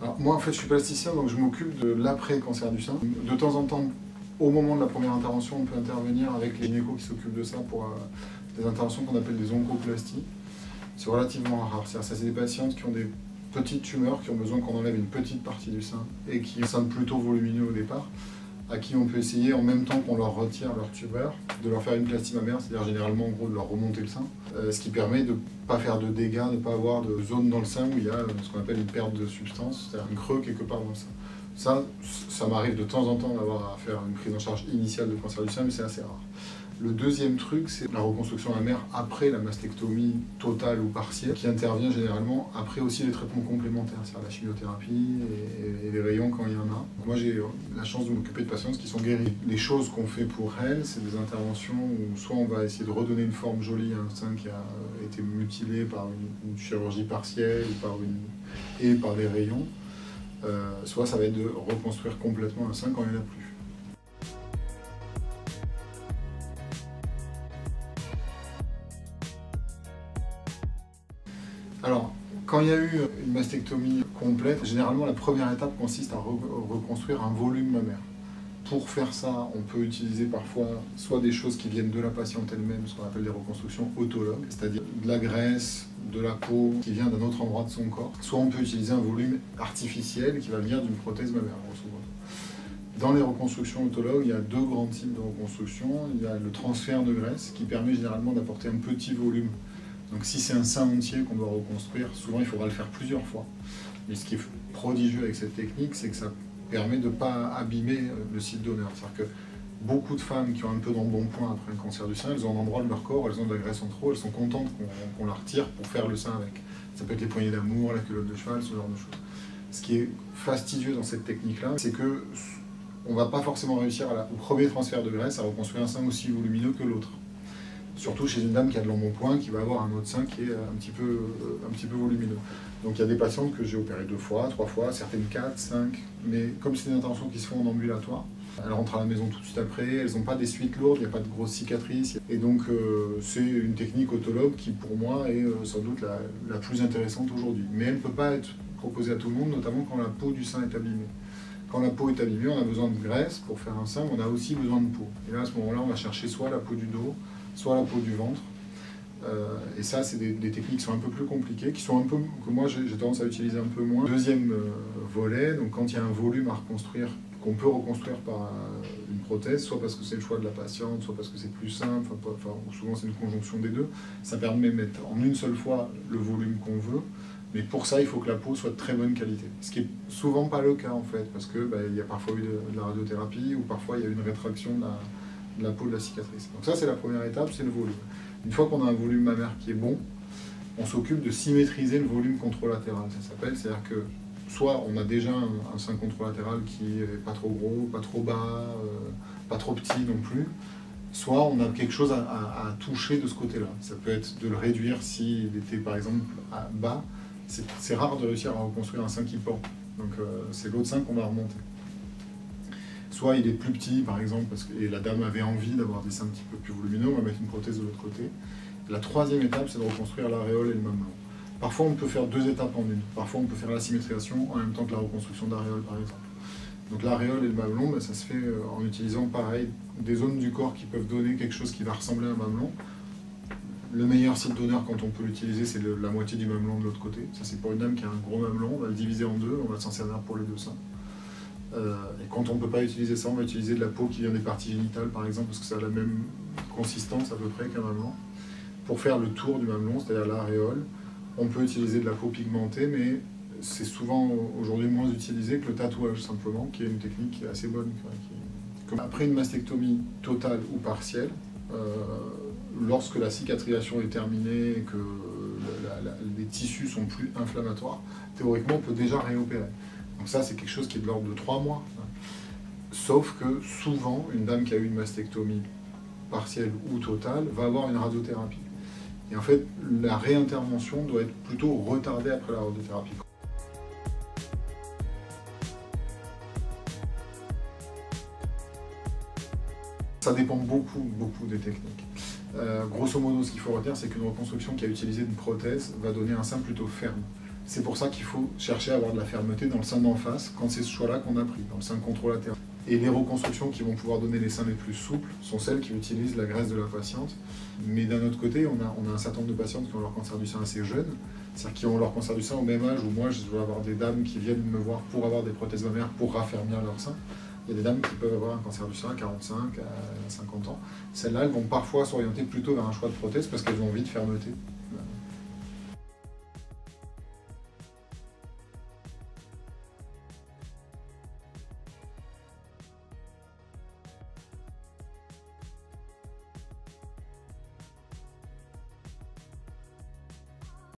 Alors, moi, en fait, je suis plasticien, donc je m'occupe de l'après-cancer du sein. De temps en temps, au moment de la première intervention, on peut intervenir avec les gynécos qui s'occupent de ça pour des interventions qu'on appelle des oncoplasties. C'est relativement rare. C'est des patientes qui ont des petites tumeurs, qui ont besoin qu'on enlève une petite partie du sein et qui sont plutôt volumineux au départ, à qui on peut essayer, en même temps qu'on leur retire leur tumeur, de leur faire une plastie mammaire, c'est-à-dire généralement en gros de leur remonter le sein, ce qui permet de ne pas faire de dégâts, de ne pas avoir de zone dans le sein où il y a ce qu'on appelle une perte de substance, c'est-à-dire un creux quelque part dans le sein. Ça m'arrive de temps en temps d'avoir à faire une prise en charge initiale de cancer du sein, mais c'est assez rare. Le deuxième truc, c'est la reconstruction mammaire après la mastectomie totale ou partielle, qui intervient généralement après aussi les traitements complémentaires, c'est-à-dire la chimiothérapie et les rayons quand il y en a. Moi, j'ai la chance de m'occuper de patientes qui sont guéries. Les choses qu'on fait pour elles, c'est des interventions où soit on va essayer de redonner une forme jolie à un sein qui a été mutilé par une chirurgie partielle ou par des rayons, soit ça va être de reconstruire complètement un sein quand il n'y en a plus. Alors, quand il y a eu une mastectomie complète, généralement la première étape consiste à reconstruire un volume mammaire. Pour faire ça, on peut utiliser parfois soit des choses qui viennent de la patiente elle-même, ce qu'on appelle des reconstructions autologues, c'est-à-dire de la graisse, de la peau qui vient d'un autre endroit de son corps, soit on peut utiliser un volume artificiel qui va venir d'une prothèse mammaire, grosso modo. Dans les reconstructions autologues, il y a deux grands types de reconstruction. Il y a le transfert de graisse qui permet généralement d'apporter un petit volume. Donc si c'est un sein entier qu'on doit reconstruire, souvent il faudra le faire plusieurs fois. Mais ce qui est prodigieux avec cette technique, c'est que ça permet de ne pas abîmer le site donneur. C'est-à-dire que beaucoup de femmes qui ont un peu d'embonpoint après un cancer du sein, elles ont un endroit de leur corps, elles ont de la graisse en trop, elles sont contentes qu'on la retire pour faire le sein avec. Ça peut être les poignées d'amour, la culotte de cheval, ce genre de choses. Ce qui est fastidieux dans cette technique-là, c'est que on ne va pas forcément réussir au premier transfert de graisse à reconstruire un sein aussi volumineux que l'autre. Surtout chez une dame qui a de l'embonpoint, qui va avoir un autre sein qui est un petit peu volumineux. Donc il y a des patientes que j'ai opérées 2 fois, 3 fois, certaines 4, 5, mais comme c'est des interventions qui se font en ambulatoire, elles rentrent à la maison tout de suite après, elles n'ont pas des suites lourdes, il n'y a pas de grosses cicatrices. Et donc c'est une technique autologue qui pour moi est sans doute la plus intéressante aujourd'hui. Mais elle ne peut pas être proposée à tout le monde, notamment quand la peau du sein est abîmée. Quand la peau est abîmée, on a besoin de graisse pour faire un sein, mais on a aussi besoin de peau. Et là à ce moment-là, on va chercher soit la peau du dos, soit la peau du ventre. Et ça, c'est des techniques qui sont un peu plus compliquées, que moi j'ai tendance à utiliser un peu moins. Deuxième volet, donc quand il y a un volume à reconstruire, qu'on peut reconstruire par une prothèse, soit parce que c'est le choix de la patiente, soit parce que c'est plus simple, souvent c'est une conjonction des deux, ça permet de mettre en une seule fois le volume qu'on veut, mais pour ça il faut que la peau soit de très bonne qualité. Ce qui est souvent pas le cas en fait, parce que il y a parfois eu de la radiothérapie, ou parfois il y a eu une rétraction de la peau de la cicatrice. Donc ça c'est la première étape, c'est le volume. Une fois qu'on a un volume mammaire qui est bon, on s'occupe de symétriser le volume contralatéral, ça s'appelle, c'est-à-dire que soit on a déjà un sein contralatéral qui n'est pas trop gros, pas trop bas, pas trop petit non plus, soit on a quelque chose à toucher de ce côté-là. Ça peut être de le réduire s'il était par exemple bas. C'est rare de réussir à reconstruire un sein qui porte, donc c'est l'autre sein qu'on va remonter. Soit il est plus petit par exemple, et la dame avait envie d'avoir des seins un petit peu plus volumineux, on va mettre une prothèse de l'autre côté. La troisième étape, c'est de reconstruire l'aréole et le mamelon. Parfois on peut faire 2 étapes en une, parfois on peut faire la symétrisation en même temps que la reconstruction d'aréole par exemple. Donc l'aréole et le mamelon, ça se fait en utilisant pareil des zones du corps qui peuvent donner quelque chose qui va ressembler à un mamelon. Le meilleur site donneur quand on peut l'utiliser, c'est la moitié du mamelon de l'autre côté. Ça c'est pour une dame qui a un gros mamelon, on va le diviser en 2, on va s'en servir pour les 2 seins. Et quand on ne peut pas utiliser ça, on va utiliser de la peau qui vient des parties génitales par exemple, parce que ça a la même consistance à peu près qu'un mamelon. Pour faire le tour du mamelon, c'est-à-dire l'aréole, on peut utiliser de la peau pigmentée, mais c'est souvent aujourd'hui moins utilisé que le tatouage simplement, qui est une technique qui est assez bonne. Après une mastectomie totale ou partielle, lorsque la cicatrisation est terminée et que les tissus sont plus inflammatoires, théoriquement on peut déjà réopérer. Donc ça c'est quelque chose qui est de l'ordre de 3 mois. Sauf que souvent, une dame qui a eu une mastectomie partielle ou totale va avoir une radiothérapie. Et en fait, la réintervention doit être plutôt retardée après la radiothérapie. Ça dépend beaucoup des techniques. Grosso modo, ce qu'il faut retenir, c'est qu'une reconstruction qui a utilisé une prothèse va donner un sein plutôt ferme. C'est pour ça qu'il faut chercher à avoir de la fermeté dans le sein d'en face quand c'est ce choix-là qu'on a pris, dans le sein contralatéral. Et les reconstructions qui vont pouvoir donner les seins les plus souples sont celles qui utilisent la graisse de la patiente. Mais d'un autre côté, on a un certain nombre de patientes qui ont leur cancer du sein assez jeune, c'est-à-dire qui ont leur cancer du sein au même âge où moi je dois avoir des dames qui viennent me voir pour avoir des prothèses mammaires pour raffermir leur sein. Il y a des dames qui peuvent avoir un cancer du sein à 45, à 50 ans. Celles-là, elles vont parfois s'orienter plutôt vers un choix de prothèse parce qu'elles ont envie de fermeté.